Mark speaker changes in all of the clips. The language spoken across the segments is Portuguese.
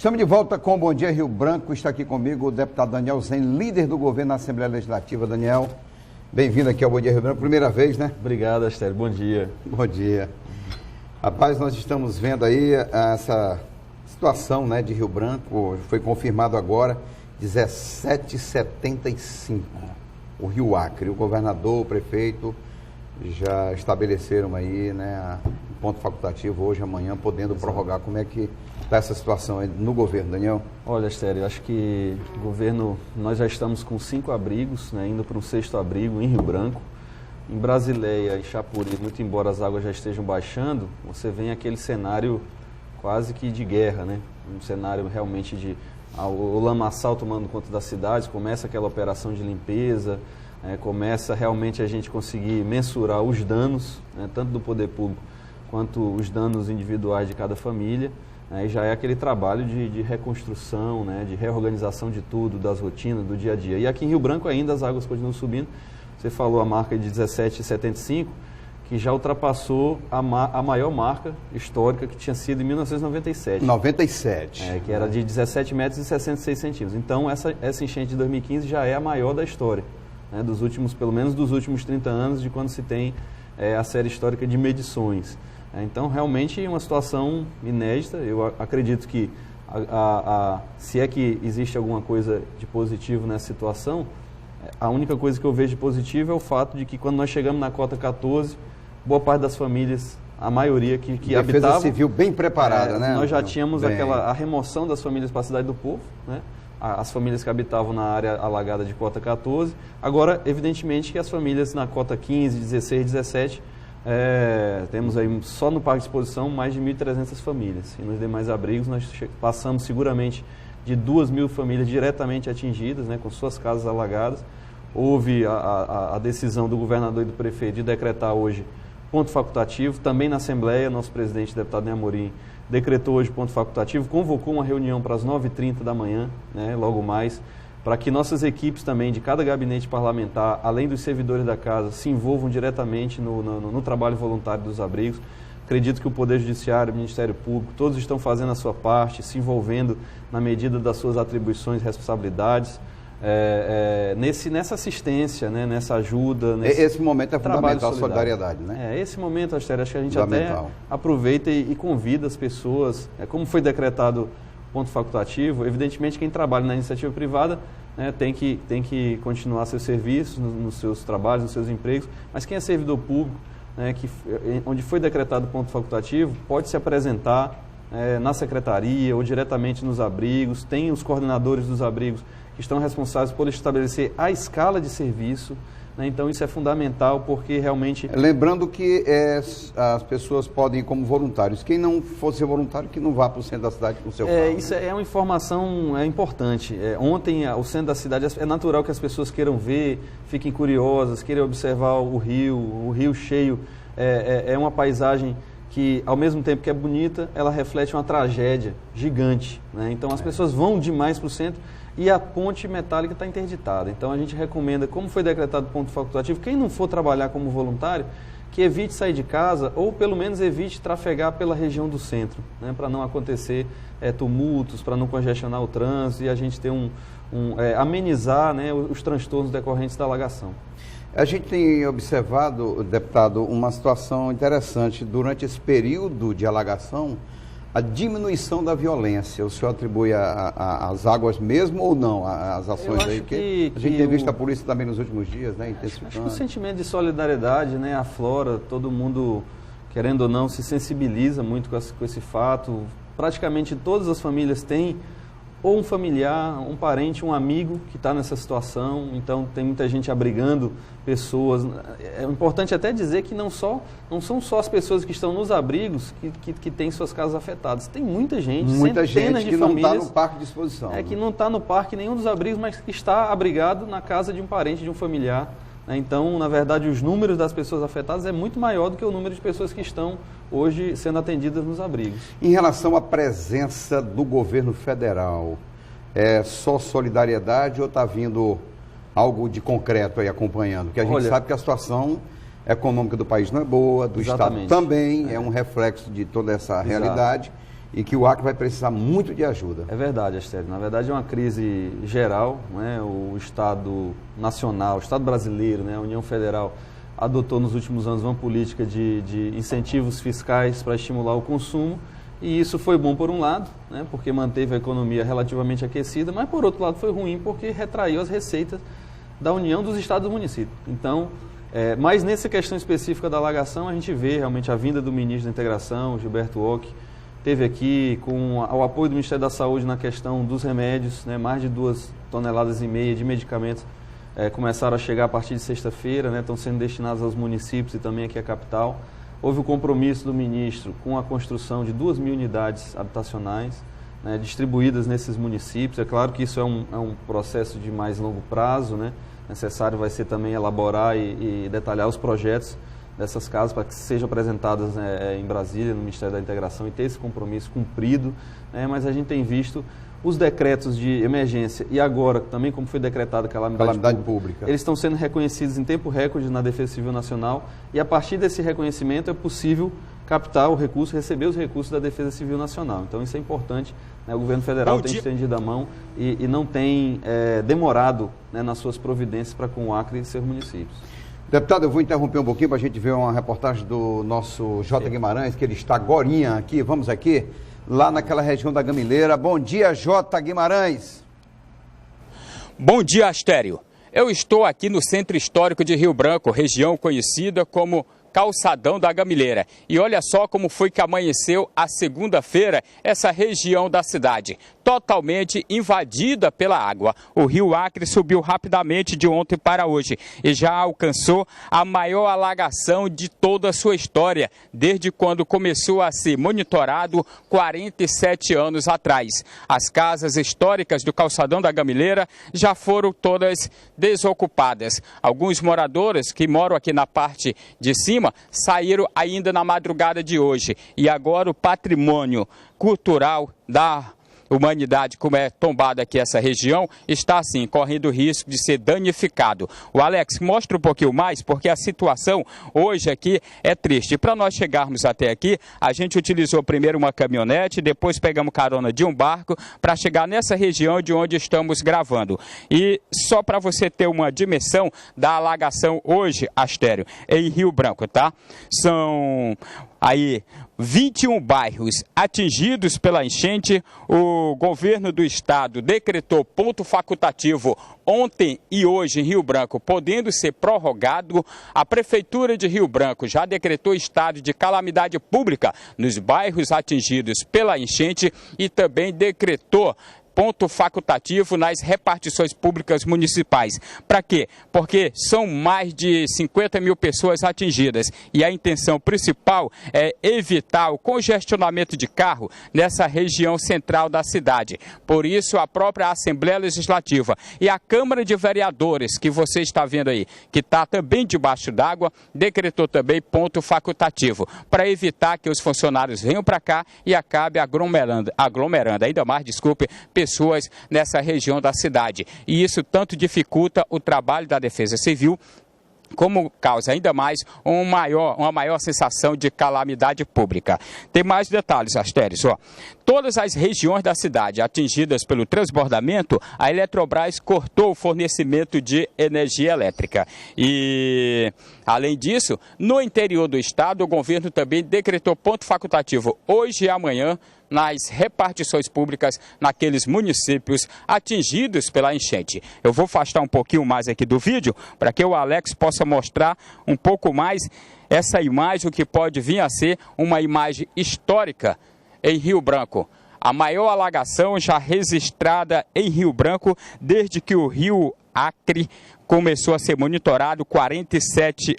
Speaker 1: Estamos de volta com o Bom Dia Rio Branco. Está aqui comigo o deputado Daniel Zen, líder do governo na Assembleia Legislativa. Daniel, bem-vindo aqui ao Bom Dia Rio Branco, primeira vez, né?
Speaker 2: Obrigado, Astério. Bom dia.
Speaker 1: Bom dia. Rapaz, nós estamos vendo aí essa situação, né, de Rio Branco. Foi confirmado agora, 17,75. O Rio Acre, o governador, o prefeito já estabeleceram aí, né, um ponto facultativo hoje, amanhã, podendo prorrogar. Como é que está essa situação aí no governo, Daniel?
Speaker 2: Olha, Astério, acho que o governo, nós já estamos com 5 abrigos, né, indo para um 6º abrigo em Rio Branco. Em Brasileia e Chapuri, muito embora as águas já estejam baixando, você vê aquele cenário quase que de guerra, né? Um cenário realmente de o lamaçal tomando conta das cidades, começa aquela operação de limpeza, começa realmente a gente conseguir mensurar os danos, né, tanto do poder público quanto os danos individuais de cada família, e já é aquele trabalho de reconstrução, né, de reorganização de tudo, das rotinas, do dia a dia. E aqui em Rio Branco ainda as águas continuam subindo. Você falou a marca de 17,75, que já ultrapassou a maior marca histórica, que tinha sido em 1997.
Speaker 1: 97.
Speaker 2: Que era de 17 metros e 66 centímetros. Então, essa enchente de 2015 já é a maior da história, né, pelo menos dos últimos 30 anos, de quando se tem a série histórica de medições. Então, realmente, uma situação inédita. Eu acredito que, se é que existe alguma coisa de positivo nessa situação, a única coisa que eu vejo de positivo é o fato de que quando nós chegamos na cota 14, boa parte das famílias, a maioria que habitavam...
Speaker 1: Defesa Civil bem preparada, né?
Speaker 2: Nós já tínhamos a remoção das famílias para a Cidade do Povo, né? As famílias que habitavam na área alagada de cota 14. Agora, evidentemente, que as famílias na cota 15, 16, 17, temos aí só no Parque de Exposição mais de 1.300 famílias. E nos demais abrigos nós passamos seguramente de 2.000 famílias diretamente atingidas, né, com suas casas alagadas. Houve a decisão do governador e do prefeito de decretar hoje ponto facultativo. Também na Assembleia, nosso presidente, deputado Ney Amorim, decretou hoje ponto facultativo, convocou uma reunião para as 9h30 da manhã, né, logo mais, para que nossas equipes também, de cada gabinete parlamentar, além dos servidores da casa, se envolvam diretamente no trabalho voluntário dos abrigos. Acredito que o Poder Judiciário, o Ministério Público, todos estão fazendo a sua parte, se envolvendo na medida das suas atribuições e responsabilidades, nessa assistência, né, nessa ajuda.
Speaker 1: Esse momento é fundamental, a solidariedade, né?
Speaker 2: Esse momento, Astério, acho que a gente até aproveita e convida as pessoas, como foi decretado ponto facultativo, evidentemente quem trabalha na iniciativa privada, né, tem que continuar seus serviços, nos seus trabalhos, nos seus empregos, mas quem é servidor público, né, onde foi decretado ponto facultativo, pode se apresentar na secretaria ou diretamente nos abrigos. Tem os coordenadores dos abrigos que estão responsáveis por estabelecer a escala de serviço, né, então isso é fundamental, porque realmente... Lembrando que as pessoas podem ir como voluntários. Quem não for ser voluntário, que não vá para o centro da cidade com o seu carro. Isso é uma informação importante. Ontem, o centro da cidade, é natural que as pessoas queiram ver, fiquem curiosas, queiram observar o rio cheio. É uma paisagem que, ao mesmo tempo que é bonita, ela reflete uma tragédia gigante, né? Então, as pessoas vão demais para o centro e a ponte metálica está interditada. Então, a gente recomenda, como foi decretado ponto facultativo, quem não for trabalhar como voluntário, que evite sair de casa ou, pelo menos, evite trafegar pela região do centro, né? Para não acontecer tumultos, para não congestionar o trânsito e a gente ter amenizar, né, os transtornos decorrentes da alagação.
Speaker 1: A gente tem observado, deputado, uma situação interessante. Durante esse período de alagação, a diminuição da violência. O senhor atribui às águas mesmo ou não, as ações aí? Porque a gente tem visto a polícia também nos últimos dias, né, intensificando.
Speaker 2: Acho que o sentimento de solidariedade, né, aflora, todo mundo, querendo ou não, se sensibiliza muito com esse fato. Praticamente todas as famílias têm ou um familiar, um parente, um amigo que está nessa situação. Então tem muita gente abrigando pessoas. É importante até dizer que não são só as pessoas que estão nos abrigos que têm suas casas afetadas. Tem muita gente, centenas de
Speaker 1: que
Speaker 2: famílias,
Speaker 1: não está no parque de exposição.
Speaker 2: Que não está no parque nenhum dos abrigos, mas que está abrigado na casa de um parente, de um familiar. Então, na verdade, os números das pessoas afetadas é muito maior do que o número de pessoas que estão hoje sendo atendidas nos abrigos.
Speaker 1: Em relação à presença do governo federal, é só solidariedade ou está vindo algo de concreto aí acompanhando? Porque a gente sabe que a situação econômica do país não é boa, do Estado também é um reflexo de toda essa realidade. e que o Acre vai precisar muito de ajuda.
Speaker 2: É verdade, Astério. Na verdade é uma crise geral, né? O Estado nacional, o Estado brasileiro, né? A União Federal adotou nos últimos anos uma política de incentivos fiscais para estimular o consumo, e isso foi bom por um lado, né? Porque manteve a economia relativamente aquecida, mas por outro lado foi ruim porque retraiu as receitas da União dos Estados e do município. Então, mas nessa questão específica da alagação, a gente vê realmente a vinda do ministro da Integração, Gilberto Ock, teve aqui com o apoio do Ministério da Saúde na questão dos remédios, né? Mais de 2,5 toneladas de medicamentos começaram a chegar a partir de sexta-feira, né? Estão sendo destinados aos municípios e também aqui à capital. Houve o compromisso do ministro com a construção de 2.000 unidades habitacionais, né? Distribuídas nesses municípios. É claro que isso é um processo de mais longo prazo, né? Necessário vai ser também elaborar e detalhar os projetos dessas casas para que sejam apresentadas em Brasília, no Ministério da Integração, e ter esse compromisso cumprido, né? Mas a gente tem visto os decretos de emergência e agora também como foi decretada a calamidade pública, eles estão sendo reconhecidos em tempo recorde na Defesa Civil Nacional, e a partir desse reconhecimento é possível captar o recurso, receber os recursos da Defesa Civil Nacional. Então isso é importante, né? O governo federal tem estendido a mão e não tem demorado, né, nas suas providências para com o Acre e seus municípios.
Speaker 1: Deputado, eu vou interromper um pouquinho para a gente ver uma reportagem do nosso J. Guimarães, que ele está agorinha aqui, vamos aqui, lá naquela região da Gamileira. Bom dia, J. Guimarães.
Speaker 3: Bom dia, Astério. Eu estou aqui no Centro Histórico de Rio Branco, região conhecida como Calçadão da Gamileira. E olha só como foi que amanheceu a segunda-feira essa região da cidade, totalmente invadida pela água. O rio Acre subiu rapidamente de ontem para hoje e já alcançou a maior alagação de toda a sua história, desde quando começou a ser monitorado 47 anos atrás. As casas históricas do Calçadão da Gamileira já foram todas desocupadas. Alguns moradores que moram aqui na parte de cima saíram ainda na madrugada de hoje. E agora o patrimônio cultural da humanidade, como é tombada aqui essa região, está assim, correndo o risco de ser danificado. O Alex, mostra um pouquinho mais, porque a situação hoje aqui é triste. Para nós chegarmos até aqui, a gente utilizou primeiro uma caminhonete, depois pegamos carona de um barco para chegar nessa região de onde estamos gravando. E só para você ter uma dimensão da alagação hoje, Astério, em Rio Branco, tá? São aí 21 bairros atingidos pela enchente. O governo do estado decretou ponto facultativo ontem e hoje em Rio Branco, podendo ser prorrogado. A Prefeitura de Rio Branco já decretou estado de calamidade pública nos bairros atingidos pela enchente e também decretou ponto facultativo nas repartições públicas municipais. Para quê? Porque são mais de 50 mil pessoas atingidas e a intenção principal é evitar o congestionamento de carro nessa região central da cidade. Por isso, a própria Assembleia Legislativa e a Câmara de Vereadores, que você está vendo aí, que está também debaixo d'água, decretou também ponto facultativo, para evitar que os funcionários venham para cá e acabe aglomerando ainda mais, pessoas nessa região da cidade. E isso tanto dificulta o trabalho da Defesa Civil, como causa ainda mais uma maior sensação de calamidade pública. Tem mais detalhes, Astério. Todas as regiões da cidade atingidas pelo transbordamento, a Eletrobras cortou o fornecimento de energia elétrica. E, além disso, no interior do estado, o governo também decretou ponto facultativo hoje e amanhã nas repartições públicas naqueles municípios atingidos pela enchente. Eu vou afastar um pouquinho mais aqui do vídeo para que o Alex possa mostrar um pouco mais essa imagem, o que pode vir a ser uma imagem histórica em Rio Branco. A maior alagação já registrada em Rio Branco desde que o rio Acre começou a ser monitorado 47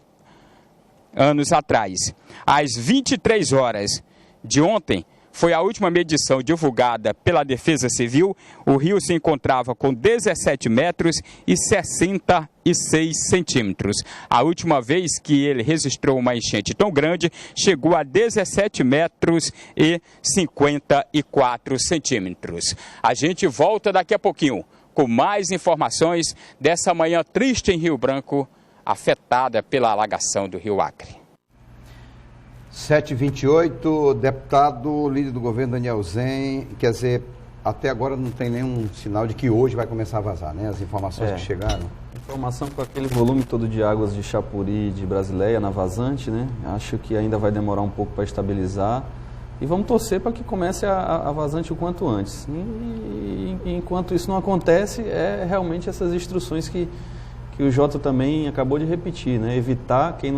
Speaker 3: anos atrás. Às 23 horas de ontem, foi a última medição divulgada pela Defesa Civil. O rio se encontrava com 17 metros e 66 centímetros. A última vez que ele registrou uma enchente tão grande, chegou a 17 metros e 54 centímetros. A gente volta daqui a pouquinho com mais informações dessa manhã triste em Rio Branco, afetada pela alagação do rio Acre.
Speaker 1: 7h28, deputado, líder do governo Daniel Zen, quer dizer, até agora não tem nenhum sinal de que hoje vai começar a vazar, né? As informações que chegaram.
Speaker 2: Informação com aquele volume todo de águas de Chapuri e de Brasileia na vazante, né? Acho que ainda vai demorar um pouco para estabilizar. E vamos torcer para que comece a vazante o quanto antes. E enquanto isso não acontece, é realmente essas instruções que o Jota também acabou de repetir, né? Evitar, quem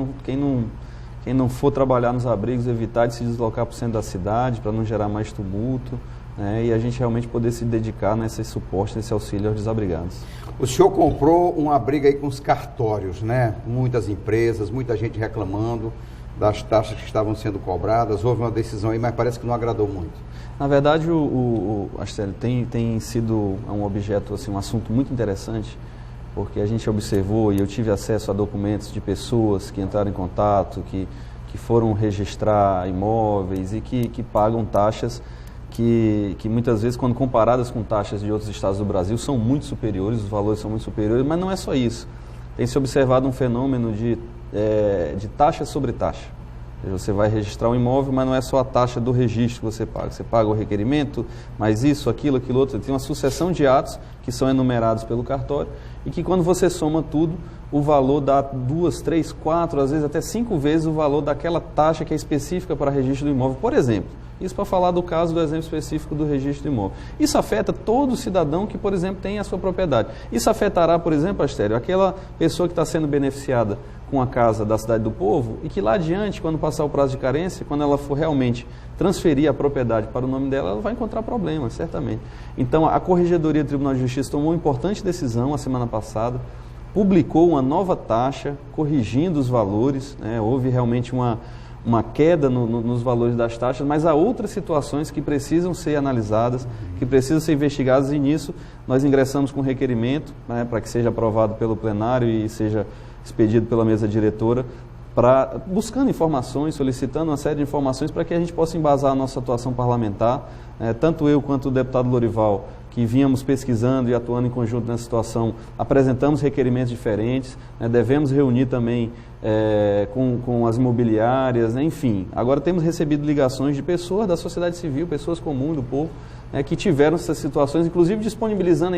Speaker 2: não for trabalhar nos abrigos, evitar de se deslocar para o centro da cidade, para não gerar mais tumulto, né? E a gente realmente poder se dedicar nesse suporte, nesse auxílio aos desabrigados.
Speaker 1: O senhor comprou uma briga aí com os cartórios, né? Muitas empresas, muita gente reclamando das taxas que estavam sendo cobradas. Houve uma decisão aí, mas parece que não agradou muito.
Speaker 2: Na verdade, Astério, tem sido um objeto, assim, um assunto muito interessante, porque a gente observou e eu tive acesso a documentos de pessoas que entraram em contato, que foram registrar imóveis e que pagam taxas que muitas vezes, quando comparadas com taxas de outros estados do Brasil, são muito superiores, os valores são muito superiores, mas não é só isso. Tem se observado um fenômeno de taxa sobre taxa. Você vai registrar um imóvel, mas não é só a taxa do registro que você paga. Você paga o requerimento, mas isso, aquilo outro. Tem uma sucessão de atos que são enumerados pelo cartório e que, quando você soma tudo, o valor dá 2, 3, 4, às vezes até 5 vezes o valor daquela taxa que é específica para registro do imóvel. Por exemplo, isso para falar do caso do exemplo específico do registro do imóvel. Isso afeta todo cidadão que, por exemplo, tem a sua propriedade. Isso afetará, por exemplo, Astério, aquela pessoa que está sendo beneficiada com a casa da Cidade do Povo e que lá adiante, quando passar o prazo de carência, quando ela for realmente transferir a propriedade para o nome dela, ela vai encontrar problemas, certamente. Então, a Corregedoria do Tribunal de Justiça tomou uma importante decisão a semana passada, publicou uma nova taxa, corrigindo os valores, né? Houve realmente uma queda nos valores das taxas, mas há outras situações que precisam ser analisadas, que precisam ser investigadas, e nisso nós ingressamos com requerimento, né, para que seja aprovado pelo plenário e seja expedido pela mesa diretora, buscando informações, solicitando uma série de informações para que a gente possa embasar a nossa atuação parlamentar. Tanto eu quanto o deputado Lorival, que vínhamos pesquisando e atuando em conjunto nessa situação, apresentamos requerimentos diferentes, né? Devemos reunir também com as imobiliárias, né? Enfim. Agora temos recebido ligações de pessoas da sociedade civil, pessoas comuns do povo, que tiveram essas situações, inclusive disponibilizando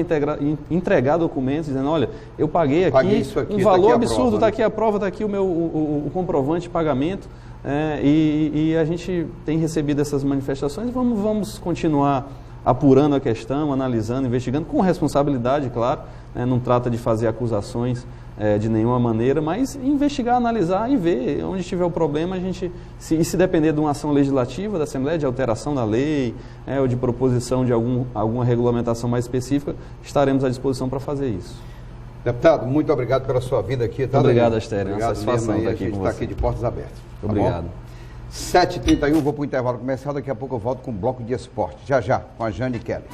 Speaker 2: entregar documentos, dizendo, olha, eu paguei aqui um valor absurdo, está aqui a prova, está aqui o comprovante de pagamento, e a gente tem recebido essas manifestações. Vamos continuar apurando a questão, analisando, investigando, com responsabilidade, claro, né? Não trata de fazer acusações de nenhuma maneira, mas investigar, analisar e ver onde tiver o problema. A gente, se depender de uma ação legislativa da Assembleia, de alteração da lei, ou de proposição de alguma regulamentação mais específica, estaremos à disposição para fazer isso.
Speaker 1: Deputado, muito obrigado pela sua vinda aqui. Tá,
Speaker 2: obrigado, Astério.
Speaker 1: Obrigado,
Speaker 2: satisfação
Speaker 1: estar
Speaker 2: aqui com você. A gente
Speaker 1: está aqui de portas abertas.
Speaker 2: Tá, obrigado.
Speaker 1: 7h31, vou para o intervalo comercial, daqui a pouco eu volto com o bloco de esporte. Já, com a Jane Kelly.